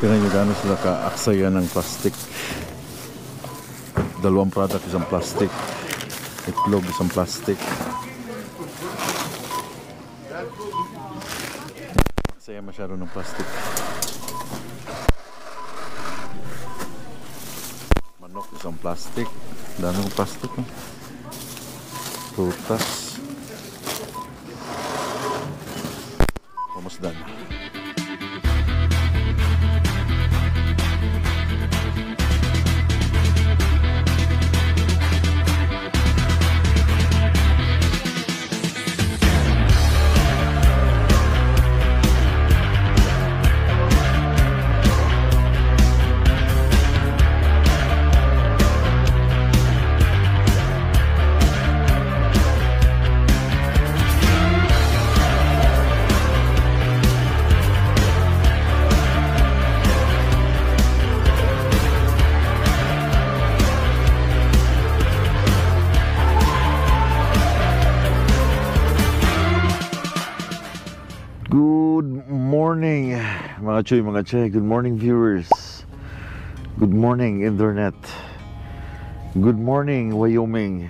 Tingnan nyo gano'n sila ka-aksaya ng plastic. Dalawang product, isang plastic. Itlog, isang plastic. Saya masyado ng plastic. Manok, isang plastic. Dami ng plastic. Prutas. Almost done. Good morning mga choy. Good morning viewers. Good morning internet. Good morning Wyoming.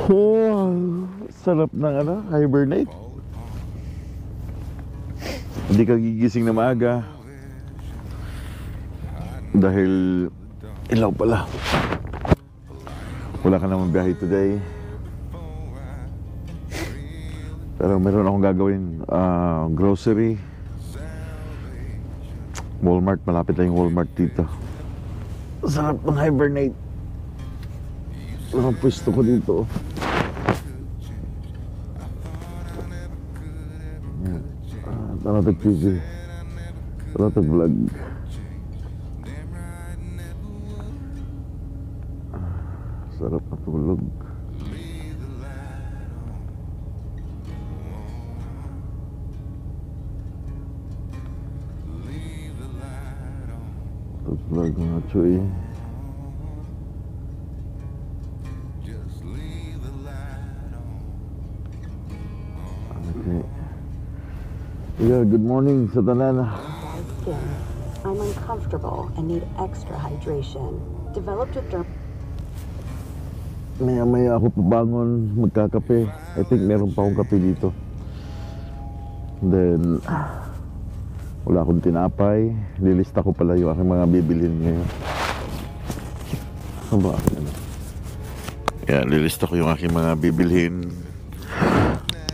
Oh, sarap ng hibernate. Hindi ka gigising na maaga dahil ilaw pala. Wala ka naman biyahe today. Pero meron akong gagawin, grocery, Walmart, malapit lang yung Walmart dito. Sarap ng hibernate. Ang pwesto ko dito. Taratag TV, taratag vlog. Sarap na tulog. Vlog mga choy. Okay. Yeah, good morning sa tanan. I'm uncomfortable and need extra hydration. Developed with Maya ako pabangon, magkakape. I think meron pa akong kape dito. Then wala akong tinapay. Lilista ko pala yung aking mga bibilhin ngayon. Ano ba akin? Yeah, lilista ko yung aking mga bibilhin.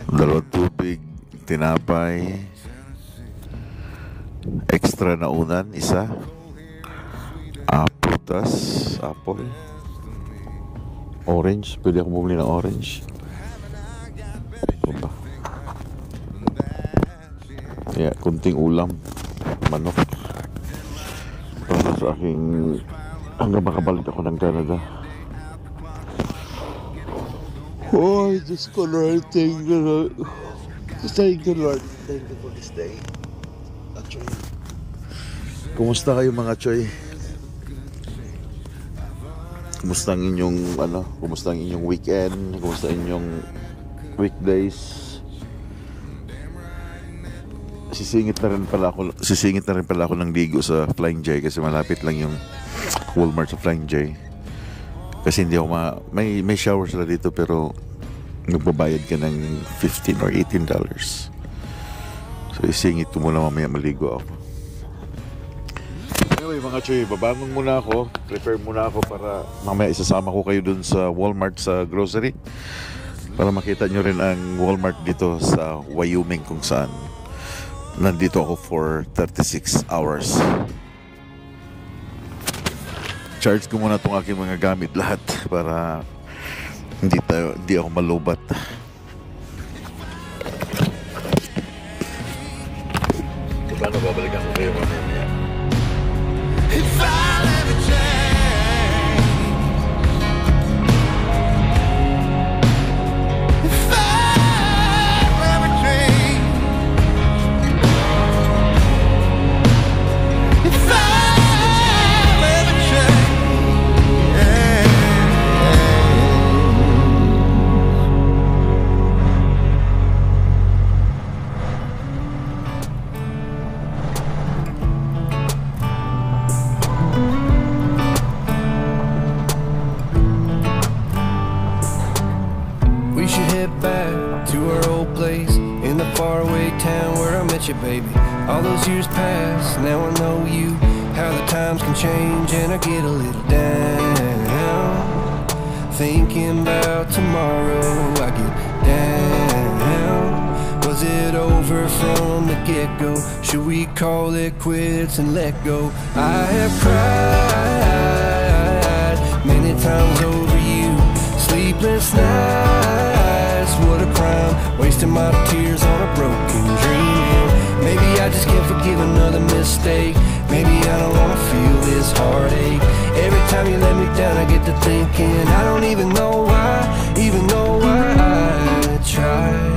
Dalawang tubig, tinapay, extra na unan, isa. Prutas, apple, orange. Pwede ako bumili ng orange. Ano ba? Yeah, kunting ulam, manok para sa aking hanggang makabalik ako ng Canada. Oh, just ko Lord, thank you Lord. Thank you Lord, thank you for this day. Choy, kumusta kayo mga choy? Kumusta ang inyong kumusta ang inyong weekend? Kumusta ang inyong weekdays? Sisingit na rin pala ako ng ligo sa Flying J kasi malapit lang yung Walmart sa Flying J. Kasi hindi ako may shower sila dito pero nagbabayad ka ng $15 or $18. So isingit ko muna, mamaya maligo ako. Anyway mga choy, babangon muna ako, prepare muna ako para mamaya isasama ko kayo dun sa Walmart sa grocery para makita nyo rin ang Walmart dito sa Wyoming kung saan nandito ako for 36 hours. Charge ko muna itong aking mga gamit lahat para hindi ako malubat. Paano babalikan ko kayo mamaya? If I'll ever change, if I'll ever change, if I'll ever change, in the faraway town where I met you, baby. All those years pass, now I know you. How the times can change and I get a little down. Thinking about tomorrow, I get down. Was it over from the get-go? Should we call it quits and let go? I have cried many times over you. Sleepless nights, what a crime. Wasting my tears on a broken dream. Maybe I just can't forgive another mistake. Maybe I don't wanna feel this heartache. Every time you let me down, I get to thinking I don't even know why I tried.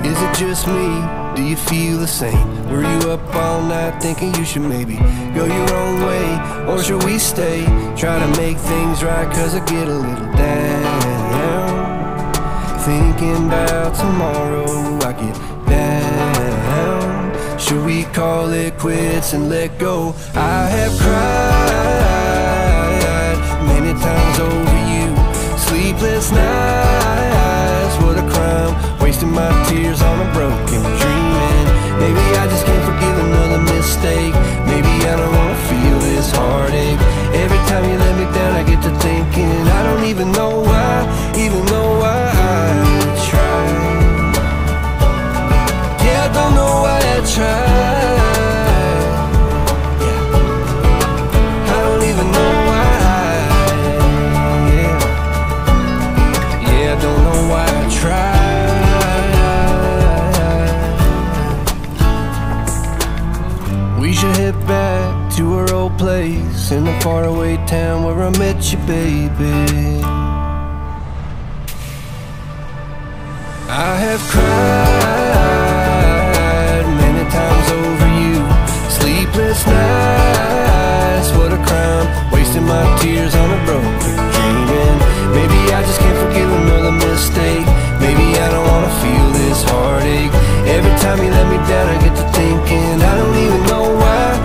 Is it just me? Do you feel the same? Were you up all night thinking you should maybe go your own way? Or should we stay? Try to make things right, cause I get a little down. Thinking about tomorrow, I get down. Should we call it quits and let go? I have cried many times over you. Sleepless nights, what a crime. Wasting my tears on a broken dream. Maybe I just can't forgive another mistake. Maybe I don't wanna feel this heartache. Every time you let me down, I get to thinking I don't even know why I tried. Yeah, I don't know why I tried. Yeah, I don't even know why. Yeah, I don't know why I tried. We should head back to our old place in the faraway town where I met you, baby. I have cried many times over you. Sleepless nights, what a crime. Wasting my tears on a broken dream. And maybe I just can't forgive another mistake. Maybe I don't wanna feel this heartache. Every time you let me down, I get to thinking I don't even know why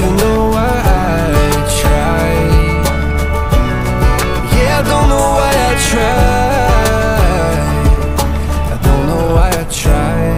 I tried. Yeah, I don't know why I tried. I don't know why I tried.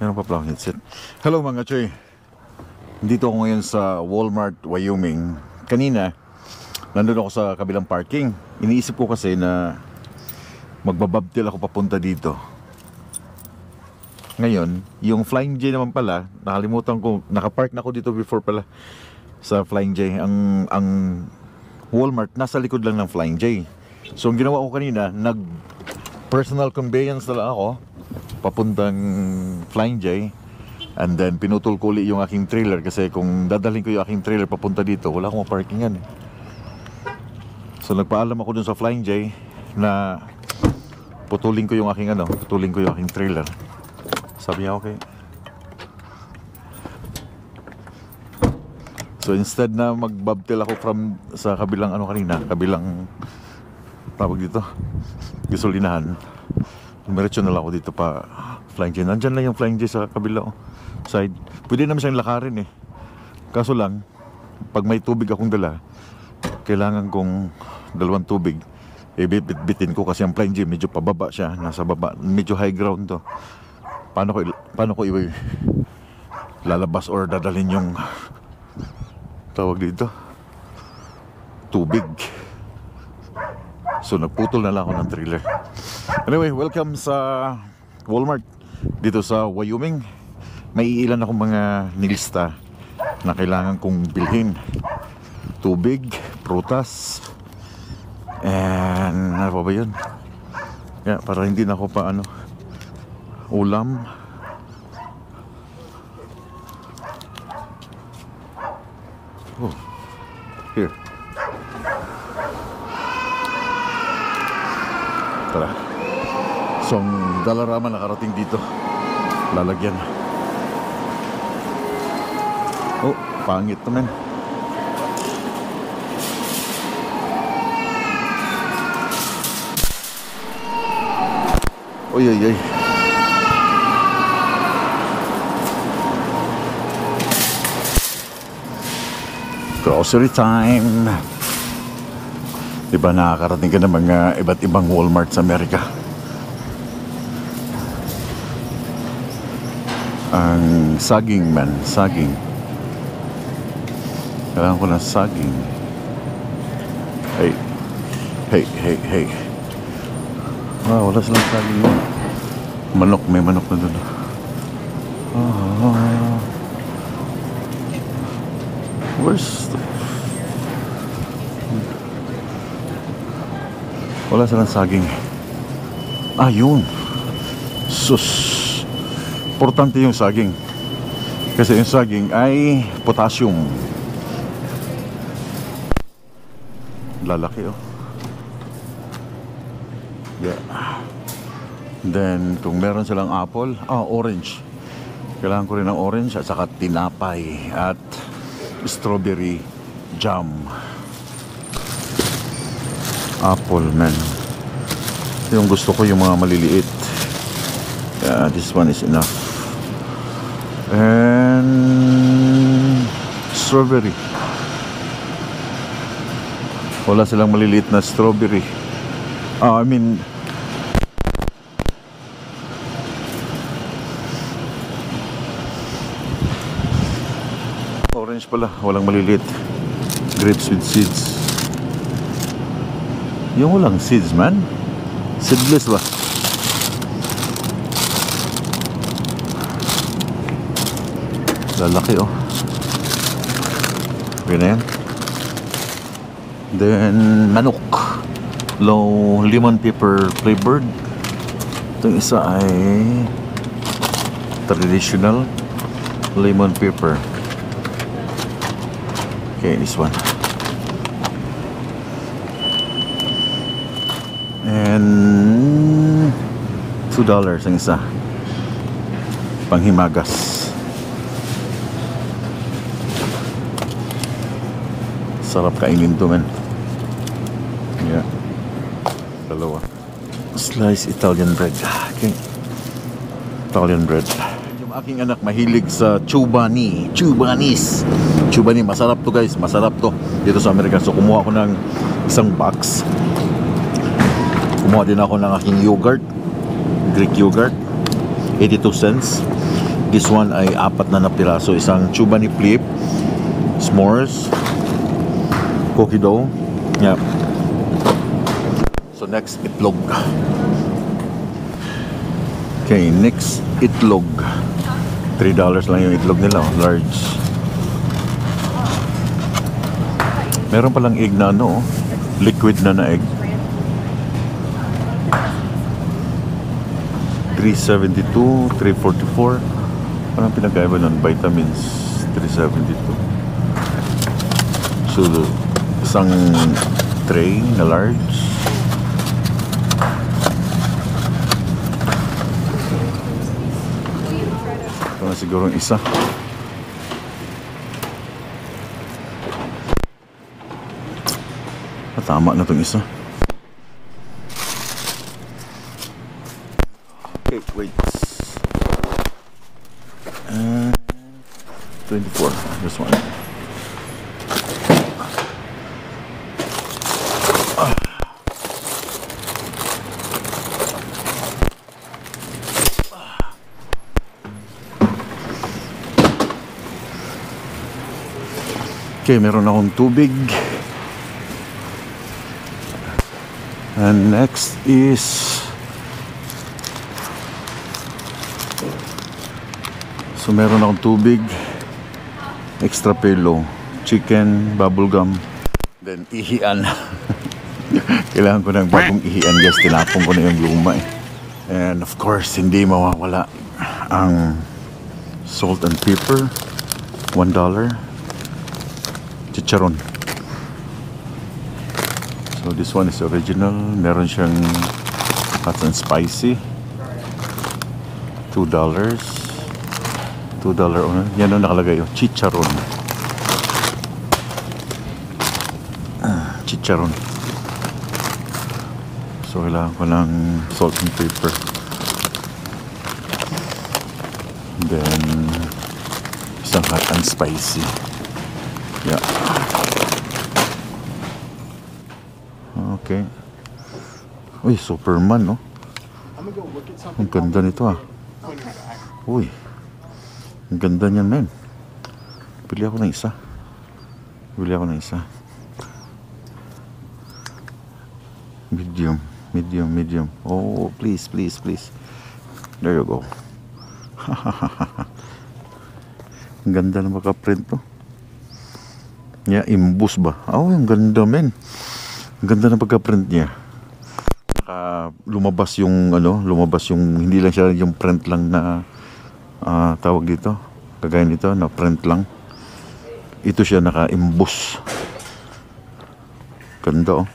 Meron pa pala akong headset. Hello mga Choy. Dito ako ngayon sa Walmart, Wyoming. Kanina, nandun ako sa kabilang parking. Iniisip ko kasi na magbababtil ako papunta dito. Ngayon, yung Flying J naman pala, nakalimutan ko, nakapark na ako dito before pala sa Flying J. Ang Walmart, nasa likod lang ng Flying J. So, ang ginawa ko kanina, personal conveyance na lang ako papuntang Flying J, and then pinutol ko ulit yung aking trailer kasi kung dadalhin ko yung aking trailer papunta dito, wala akong parkingan. So nagpaalam ako dun sa Flying J na putulin ko yung aking trailer. Sabi niya okay. So instead na magbabtel ako sa kabilang kabilang tawag dito, gasolinahan, Diretso na lang ako dito pa Flying J. Nandyan lang yung Flying J sa kabila side. Pwede naman siyang lakarin eh. Kaso lang, pag may tubig akong dala, kailangan kong 2 tubig. Bit-bitin ko kasi ang Flying J medyo pababa siya. Nasa baba, medyo high ground to. Paano ko lalabas or dadalhin yung tawag dito? Tubig. So nagputol na lang ako ng trailer. Anyway, welcome sa Walmart dito sa Wyoming. May ilan akong mga nilista na kailangan kong bilhin. Tubig, prutas, and ano pa ba yun? Yeah, para hindi na ako pa ulam. Oh, here. Tara. So, ang Dollarama nakarating dito. Lalagyan. Oh, pangit naman. Oy, oy, oy. Grocery time. Diba nakakarating ka ng mga iba't ibang Walmart sa Amerika. Ang saging man, saging. Kailangan ko ng saging. Hey. Hey, hey, hey. Wala silang saging. Manok, may manok na doon. Where's the... Wala silang saging. Yun. Sus. Importante yung saging. Kasi yung saging ay potassium. Lalaki Yeah. Then, kung meron silang apple, orange. Kailangan ko rin ng orange at saka tinapay at strawberry jam. Apple, man. Yung gusto ko yung mga maliliit. Yeah, this one is enough. And strawberry. Wala silang maliliit na strawberry. Orange pala, walang maliliit. Grapes with seeds. Yung walang seeds, man. Seedless ba? Lalaki Okay na yan. Then manok, low lemon pepper flavored. Itong isa ay traditional lemon pepper. Okay, this one. And $2 ang isa. Panghimagas. Sarap kainin to, man. Yeah. Dalawa. Slice Italian bread. Okay. Italian bread. Yung aking anak mahilig sa chobani. Chobani, masarap to, guys. Masarap to dito sa Amerika. So kumuha ako ng isang box. Kumuha din ako ng aking yogurt, Greek yogurt, 82 cents. This one ay 4 na piraso. Isang Chobani Flip, s'mores, cookie dough. Yeah. So next, itlog. Okay, next, itlog. $3 lang yung itlog nila, large. Meron palang egg na ano, liquid na egg. $3.72, $3.44. Parang pinagkaiba nun, vitamins. $3.72. So, isang tray na large. Ito na siguro yung isa. Tama na itong isa. Okay, wait. 24. This one. Okay, meron akong tubig. And next is so meron akong tubig, extra pillow, chicken, bubblegum, then ihian. Kailangan ko ng bagong ihian guys, tinapon ko na yung luma eh. And of course, hindi mawawala ang salt and pepper, $1. Chicharon. So this one is original. Meron siyang hot and spicy. $2. $2 una. Yan ang nakalagay yung chicharon. Chicharon. So kailangan ko ng salt and pepper. Then isang hot and spicy. Yeah. Okay. Uy, Superman, no? Ang ganda nito, ah. Uy. Ang ganda niyan, men. Bili ako ng isa. Medium. Oh, please. There you go. Ang ganda ng makaprint, no? Yeah, imbus ba? Oh, ang ganda, men. Ang ganda ng pagka-print niya. Lumabas yung hindi lang siya yung print lang na tawag dito. Kagaya nito na print lang. Ito siya naka-imbus. Ganda, oh.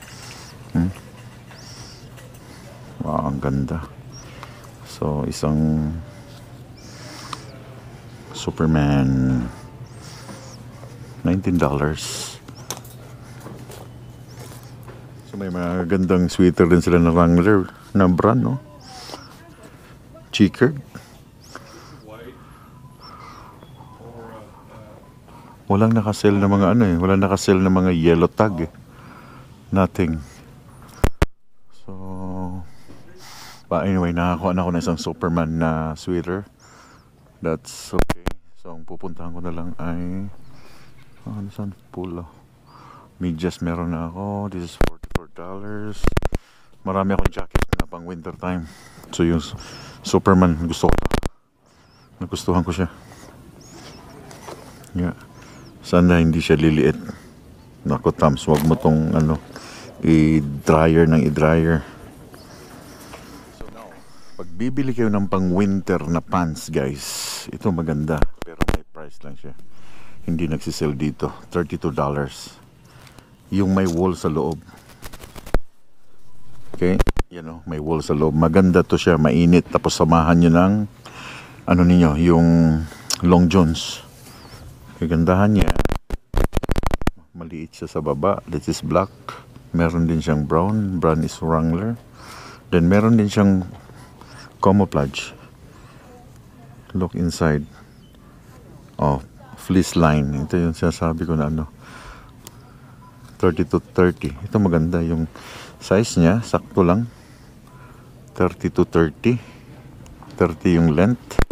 Wow, ang ganda. So, isang Superman. $19. So may mga gandang sweater din sila na Wrangler na brand, no? Checkered. Walang nakasell na mga walang nakasell na mga yellow tag eh. Nothing. So anyway, nakakuha na ako ng isang Superman na sweater. That's okay. So ang pupuntahan ko na lang ay saan? Pulo. Medyas meron na ako. This is $44. Marami akong jacket na pang winter time. So yung Superman gusto ko. Nagustuhan ko siya. Yeah. Sana hindi siya liliit. Nako, Tams, wag mo tong i-dryer ng i-dryer. So now, pag bibili kayo ng pang winter na pants, guys, ito maganda. Pero may price lang siya. Hindi nagsisell dito. $32. Yung may wool sa loob. Okay? Yan, may wool sa loob. Maganda to siya. Mainit. Tapos samahan nyo ng yung long johns. Kagandahan niya. Maliit siya sa baba. This is black. Meron din siyang brown. Brown is Wrangler. Then meron din siyang camouflage. Look inside. Oh, fleece line. Ito yung sinasabi ko na 30 to 30. Ito maganda. Yung size niya, sakto lang. 30 to 30. 30 yung length.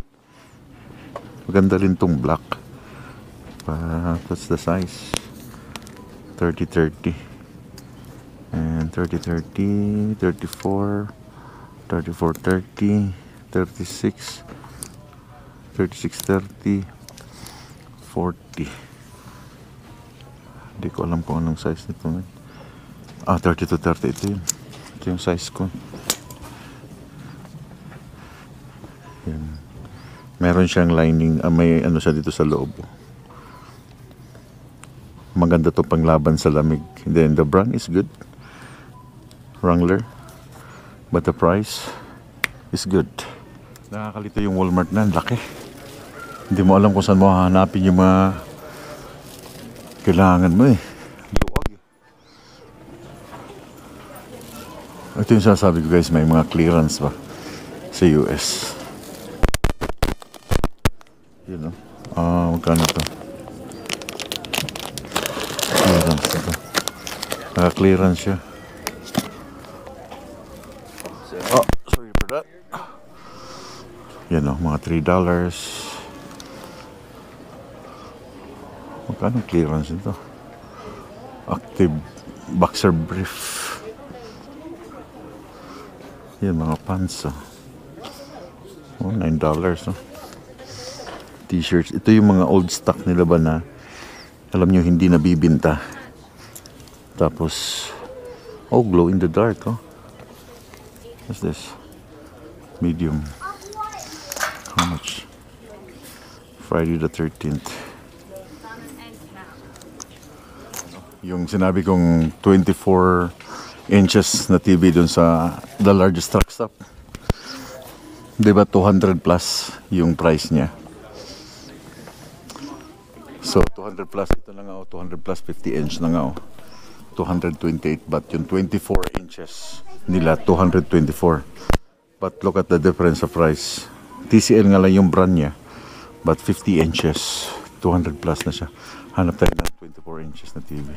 Maganda rin tong black. What's the size? 30-30. And 30-30, 34, 34-30, 36, 36-30, 40. Hindi ko alam kung anong size nito. 30-30. Ito yun. Ito yung size ko. Yan. Meron siyang lining. May ano siya dito sa loob. Maganda to panglaban sa lamig. Then the brand is good. Wrangler. But the price is good. Nakakalito yung Walmart na. Laki. Hindi mo alam kung saan mo hahanapin yung mga kailangan mo eh. Luwag. Ito yung sasabi ko guys, may mga clearance ba sa US. Yun know? Magkano ito? Clearance ito. Naka-clearance siya. Sorry for that. Yan o, mga $3. Magkano clearance ito? Active boxer brief. Yan, mga pants $9 no? T-shirts. Ito yung mga old stock nila ba na alam nyo hindi nabibinta. Tapos glow in the dark what's this? Medium. How much? Friday the 13th. Yung sinabi kong 24 inches na TV dun sa the largest truck stop. Diba 200 plus yung price niya. So 200 plus, ito na nga 200 plus 50 inch na nga 228, but yung 24 inches nila 224. But look at the difference of price. TCL nga lang yung brand niya, but 50 inches 200 plus na siya. Hanap tayo ng 24 inches na TV.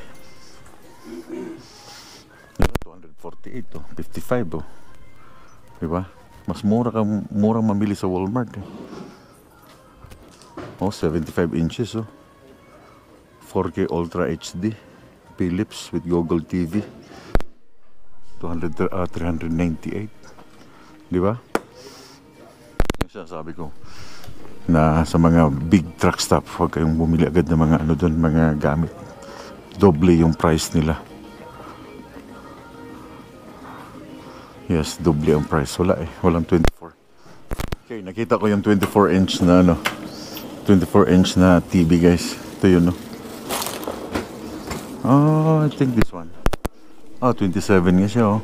248 55 diba? Mas murang mamili sa Walmart 75 inches 4K Ultra HD Philips with Google TV 398 diba? Yung sinasabi ko na sa mga big truck stop huwag kayong bumili agad ng mga doon, mga gamit. Doble yung price nila. Yes, doble ang price. Walang 24. Okay, nakita ko yung 24 inch na 24 inch na TV guys. Ito yun I think this one 27 nga siya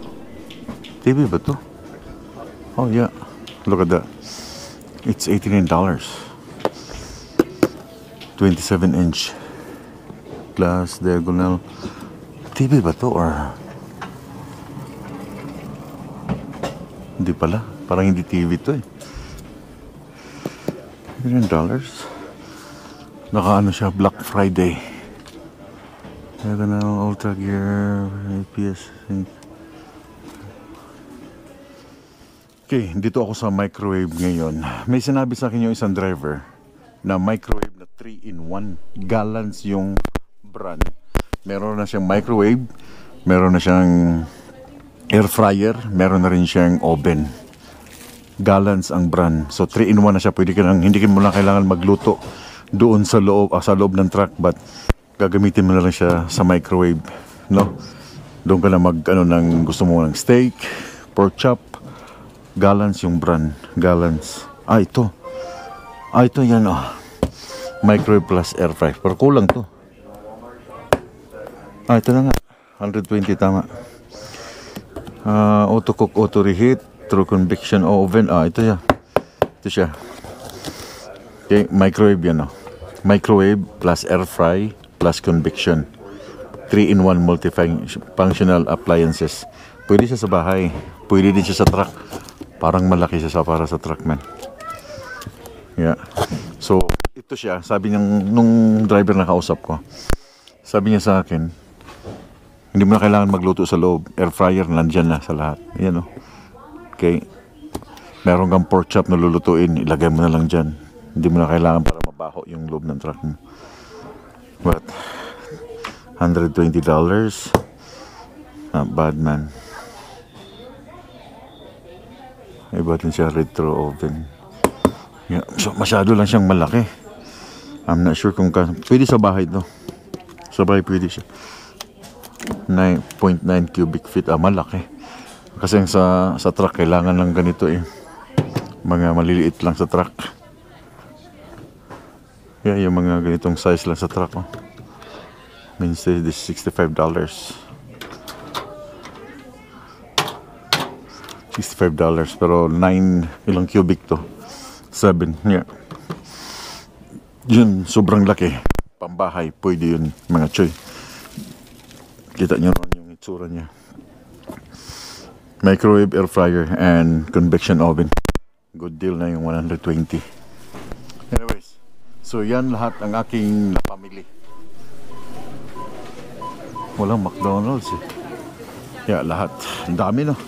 TV ba to? Yeah, look at that. It's $89. 27 inch glass diagonal TV ba to or hindi pala, parang hindi TV to $1 million. Naka siya, Black Friday. Diagonal Ultra Gear APS. Okay, dito ako sa microwave ngayon. May sinabi sa akin yung isang driver na microwave na 3-in-1 gallons yung brand. Meron na siyang microwave, meron na siyang air fryer, meron na rin siyang oven. Gallons ang brand. So 3-in-1 na siya. Pwede ka nang, hindi mo na kailangan magluto doon sa loob ng truck, but gagamitin mo na lang siya sa microwave, no? Doon ka na ng gusto mo ng steak, pork chop. Gallons yung brand. Gallons. Ito yan microwave plus air fry. Pero kulang to. Ito na nga. 120 tama. Auto cook, auto reheat, true convection oven. Ito siya. Okay, microwave yan Microwave plus air fry plus convection. 3-in-1 multifunctional appliances. Pwede siya sa bahay. Pwede din siya sa truck. Parang malaki siya para sa truck, man. Yeah. So, ito siya. Sabi nung driver na kausap ko, sabi niya sa akin, hindi mo na kailangan magluto sa loob. Air fryer, nandyan na sa lahat. Yan Okay. Meron kang pork chop na lulutuin, ilagay mo na lang dyan. Hindi mo na kailangan para mabaho yung loob ng truck mo. But $120, not bad, man. Iba din siya, retro oven. Yeah, so masyado lang siyang malaki. I'm not sure kung pwede sa bahay to. Sa bahay pwede siya. 9.9 cubic feet. Malaki. Kasi sa truck kailangan lang ganito eh. Mga maliliit lang sa truck. Yeah, yung mga ganitong size lang sa truck. Oh. Means this is $65. $65 pero 9 ilang cubic to? 7. Yeah. Yun, sobrang laki. Pambahay, pwede yun mga choy. Kita nyo ron yung itsura niya. Microwave, air fryer, and convection oven. Good deal na yung 120. Anyways, so yan lahat ang aking napamili. Walang McDonald's eh. Yeah, lahat. Ang dami no.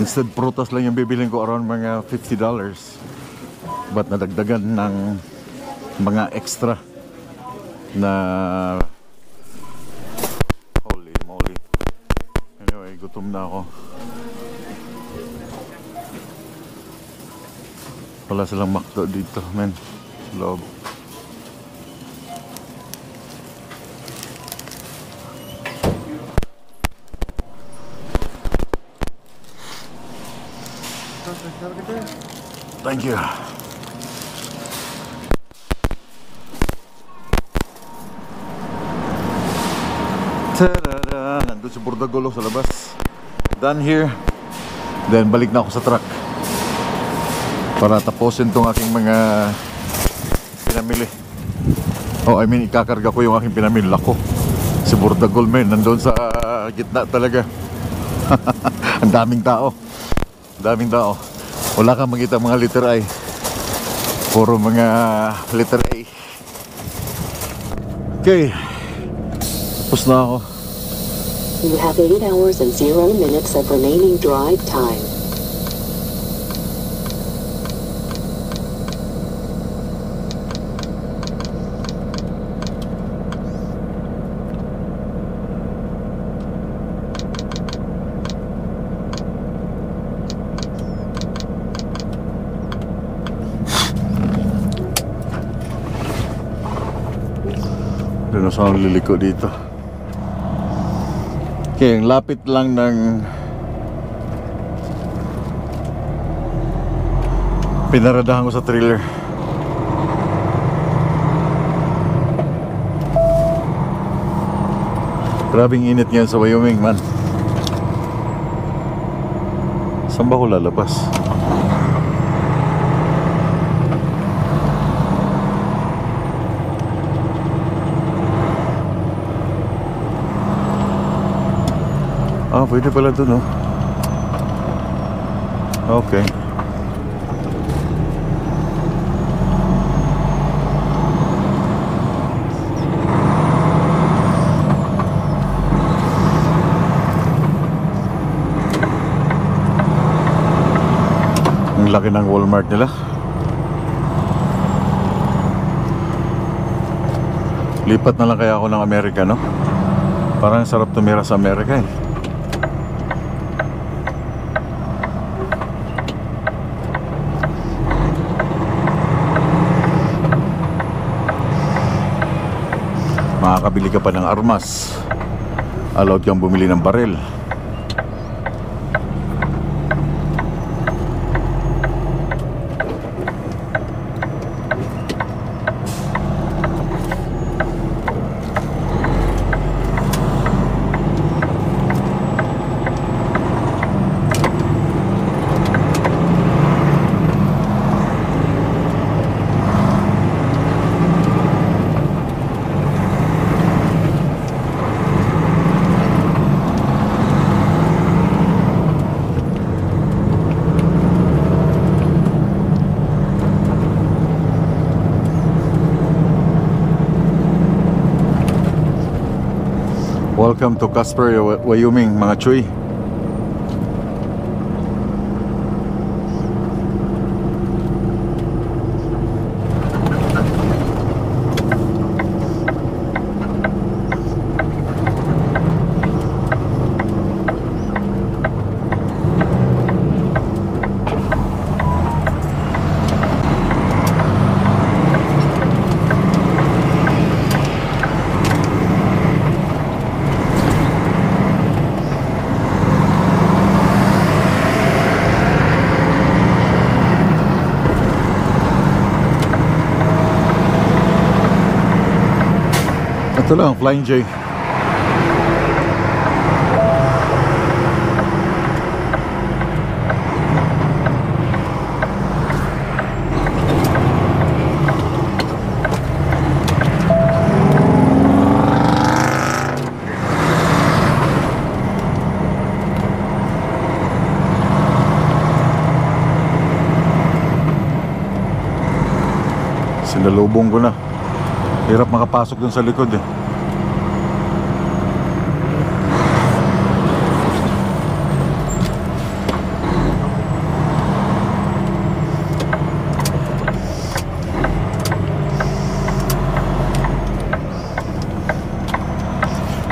Instead, prutas lang yung bibilin ko, around mga $50. But nadagdagan ng mga extra na holy moly. Anyway, gutom na ako. Wala silang McDo dito, men. Love. Thank you. Ta-da-da! Nandun si Bordagolo sa labas. Done here. Then balik na ako sa truck para tapusin tong aking mga pinamili. Oh, I mean, ikakarga ko yung aking pinamili. Lako, si Bordagol, man, nandun sa gitna talaga. Ang daming tao. Daming tao. Wala kang makita mga letter I. Puro mga letter A. Okay. Tapos na ako. You have 8 hours and 0 minutes of remaining drive time. Doon na sa liliko dito. Okay, ang lapit lang ng pinaradahan ko sa trailer. Grabing init ngayon sa Wyoming, man. Saan ba ko lalabas? Pwede pala dun, oh. Okay. Ang laki ng Walmart nila. Lipat na lang kaya ako ng Amerika, no? Parang sarap tumira sa Amerika eh. Makakabili ka pa ng armas. Allowed kang bumili ng baril. Welcome to Casper, Wyoming, mga chuy. Ito lang, Flying J. Sinalubong ko na. Hirap makapasok dun sa likod eh.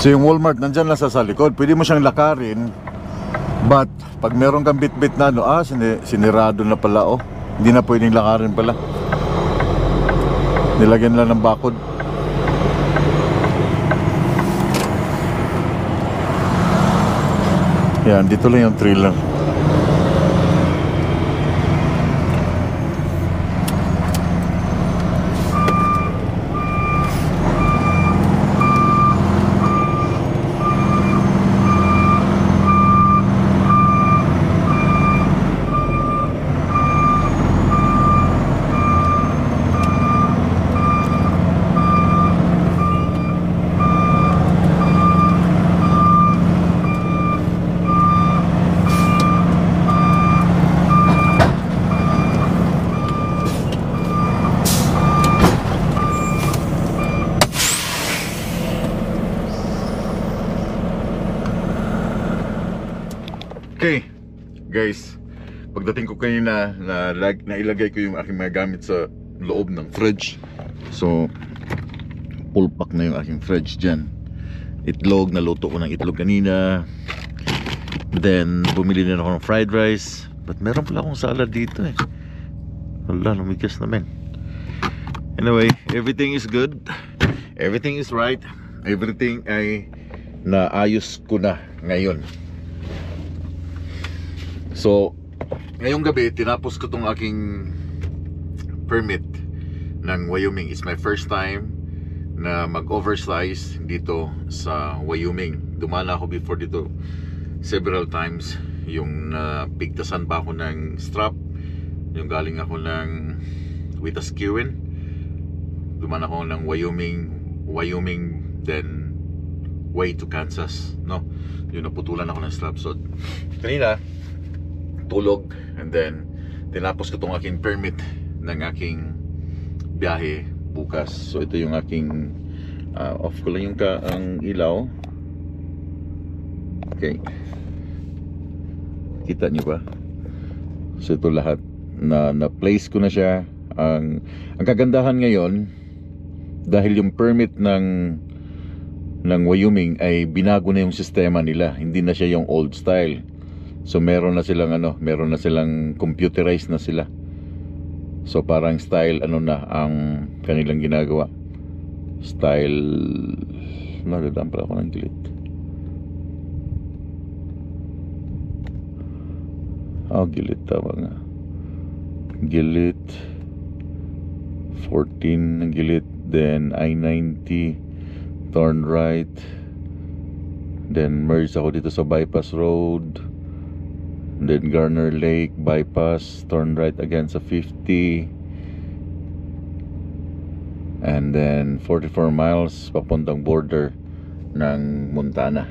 So yung Walmart nandyan lang sa likod. Pwede mo siyang lakarin. But pag meron kang bit-bit na ano, sinirado na pala oh. Hindi na pwedeng lakarin pala. Nilagyan lang ng bakod. Yan, dito lang yung trailer. Okay, guys, pagdating ko kanina nailagay ko yung aking mga gamit sa loob ng fridge. So, full pack na yung aking fridge dyan. Itlog, naluto ko ng itlog kanina. Then, bumili na ako ng fried rice. But meron pala akong salad dito eh. Wala, lumigas naman. Anyway, everything is good. Everything is right. Everything ay naayos ko na ngayon. So, ngayong gabi, tinapos ko tong aking permit ng Wyoming. It's my first time na mag-oversize dito sa Wyoming. Dumala ako before dito several times. Yung pigtasan pa ako ng strap. Yung galing ako ng Wetaskiwin. Dumala ako ng Wyoming, then way to Kansas. No? Yung naputulan ako ng strap. So, kanina, tulog, and then tinapos ko tong aking permit ng aking biyahe bukas. So ito yung aking off ko lang yung ang ilaw. Okay, kita nyo ba? So ito lahat na place ko na siya. Ang kagandahan ngayon, dahil yung permit ng Wyoming ay binago na yung sistema nila, hindi na siya yung old style. So meron na silang computerized na sila. So parang style na ang kanilang ginagawa. Style, nadadaan pala ako ng gilid. Gilid tama nga. Gilid 14 ng gilid, then I-90 turn right, then merge ako dito sa bypass road. Then Garner Lake bypass, turn right again sa 50, and then 44 miles papuntang border ng Montana.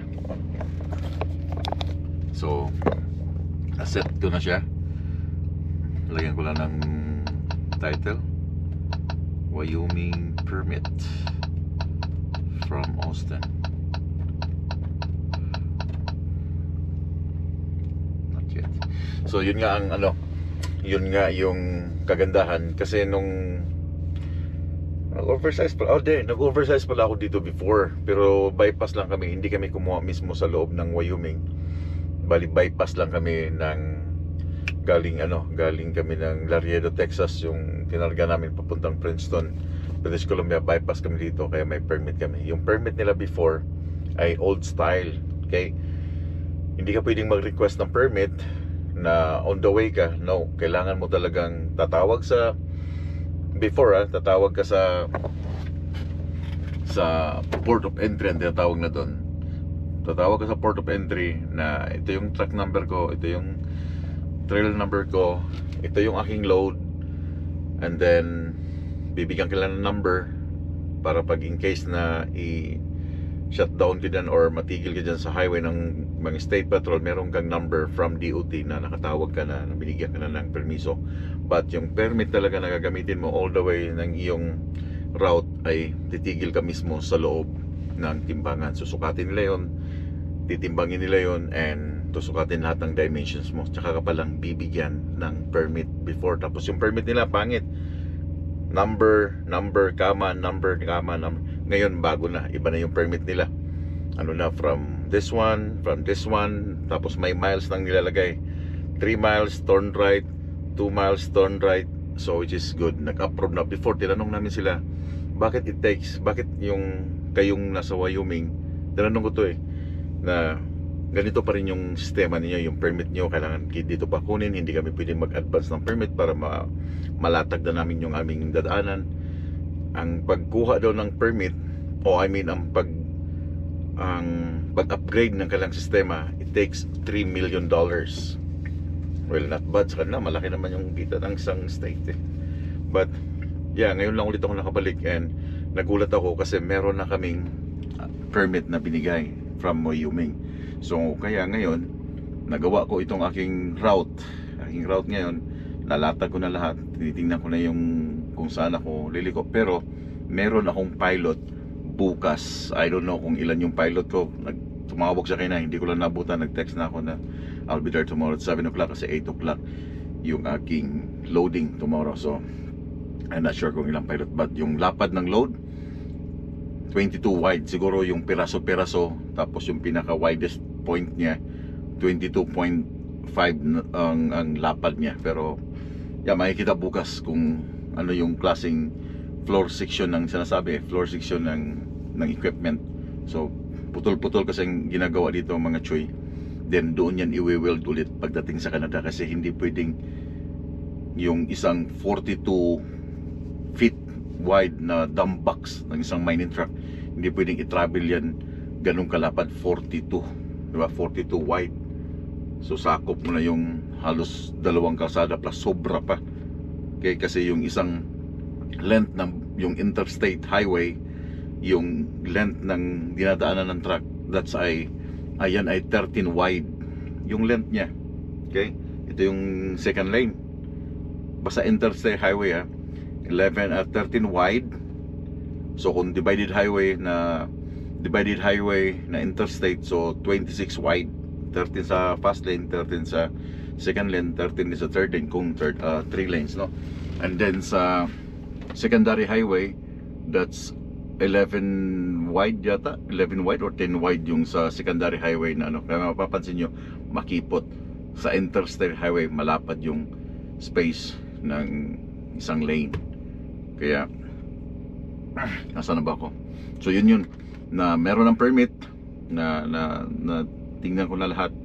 So asset ko na siya. Lagyan ko lang ng title, Wyoming permit from Austin. So yun nga ang yun nga yung kagandahan, kasi nung nag-oversize pala ako dito before, pero bypass lang kami, hindi kami kumuha mismo sa loob ng Wyoming. Bali bypass lang kami ng galing kami ng Laredo, Texas, yung tinarga namin papuntang Princeton, British Columbia. Bypass kami dito, kaya may permit kami. Yung permit nila before ay old style. Okay, hindi ka pwedeng mag-request ng permit na on the way ka. No, kailangan mo talagang tatawag sa tatawag ka sa sa port of entry ang tinatawag na doon. Tatawag ka sa port of entry na ito yung truck number ko, ito yung trailer number ko, ito yung aking load, and then bibigyan ka lang ng number para pag in case na i-shutdown ka dyan or matigil ka dyan sa highway ng mga state patrol, meron kang number from DOT na nakatawag ka na binigyan ka na ng permiso. But yung permit talaga na gagamitin mo all the way ng iyong route ay titigil ka mismo sa loob ng timbangan. Susukatin nila yun, titimbangin nila yun, and susukatin lahat ng dimensions mo, tsaka ka palang bibigyan ng permit before. Tapos yung permit nila pangit, number, comma, number. Ngayon bago na, iba na yung permit nila. Ano na, from this one, tapos may miles nang nilalagay. 3 miles turn right, 2 miles turn right. So which is good, nag-approve na. Before tinanong namin sila, bakit yung kayong nasa Wyoming, tinanong ko to na ganito pa rin yung sistema niyo, yung permit niyo kailangan dito pa kunin, hindi kami pwedeng mag-advance ng permit para malatag na namin yung aming dadaanan. Ang pagkuha daw ng permit, ang pag-upgrade ng kailang sistema, it takes $3 million. Well, not bad sa kanila, malaki naman yung kita ng isang state But yeah, ngayon lang ulit ako nakabalik, and nagulat ako kasi meron na kaming permit na binigay from Wyoming. So kaya ngayon nagawa ko itong aking route ngayon, nalatag ko na lahat, tinitingnan ko na yung kung saan ako liliko. Pero meron akong pilot bukas. I don't know kung ilan yung pilot ko. Tumawag siya kanina, hindi ko lang nabutan. Nag-text na ako na I'll be there tomorrow at 7 o'clock kasi 8 o'clock yung aking loading tomorrow. So I'm not sure kung ilang pilot, but yung lapad ng load 22 wide, siguro yung piraso-piraso, tapos yung pinaka widest point niya 22.5 ang lapad niya. Pero yeah, makikita bukas kung ano yung klaseng floor section ng sinasabi, floor section ng equipment. So putol-putol kasi ang ginagawa dito mga choy, then doon yan i-weld ulit pagdating sa Canada, kasi hindi pwedeng yung isang 42 feet wide na dump box ng isang mining truck, hindi pwedeng i-travel yan ganun kalapad, 42, diba? 42 wide. So sakop mo na yung halos 2 kalsada plus sobra pa. Okay, kasi yung isang length ng yung interstate highway, yung length ng dinadaanan ng truck, that's ayan ay 13 wide yung length niya. Okay, ito yung second lane, basta interstate highway 13 wide. So kung divided highway na interstate, so 26 wide, 13 sa fast lane, 13 sa second lane, 13 sa third lane, kung 3 lanes, no? And then sa secondary highway, that's 11 wide yata, 11 wide or 10 wide yung sa secondary highway na ano. Kaya mapapansin nyo, makipot. Sa interstate highway, malapad yung space ng isang lane. Kaya nasa na ba ako? So yun na meron ng permit na tingnan ko na lahat,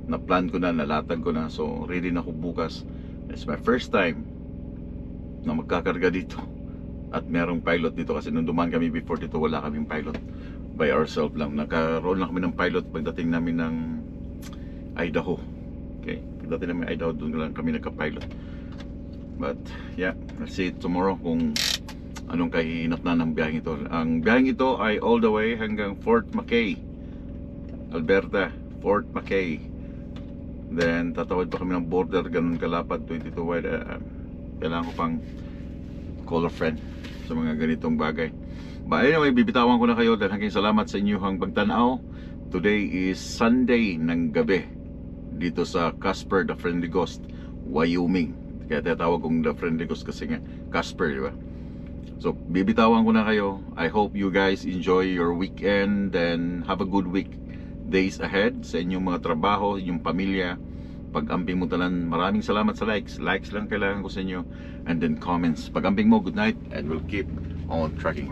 na plan ko na, nalatag ko na. So ready na ako bukas. It's my first time na magkakarga dito at merong pilot dito, kasi nung dumaan kami before dito wala kaming pilot, by ourselves lang. Nakaroon lang kami ng pilot pagdating namin ng Idaho. Okay, pagdating namin Idaho, doon lang kami nagka-pilot. But yeah, let's see tomorrow kung anong kahihinat na ng biyaheng ito. Ang biyaheng ito ay all the way hanggang Fort McKay, Alberta. Fort McKay. Then tatawid pa kami ng border, ganun kalapad, 22 wide. Kailangan ko pang call a friend sa mga ganitong bagay. But anyway, bibitawan ko na kayo dahil hanggang salamat sa inyong pagtanaw. Today is Sunday ng gabi dito sa Casper, the Friendly Ghost, Wyoming. Kaya tatawag kong the Friendly Ghost kasi nga Casper, di ba? So bibitawan ko na kayo. I hope you guys enjoy your weekend and have a good week days ahead sa inyong mga trabaho, inyong pamilya, pag-ambing mo talan. Maraming salamat sa likes lang kailangan ko sa inyo, and then comments. Pag-ambing mo, good night, and we'll keep on tracking.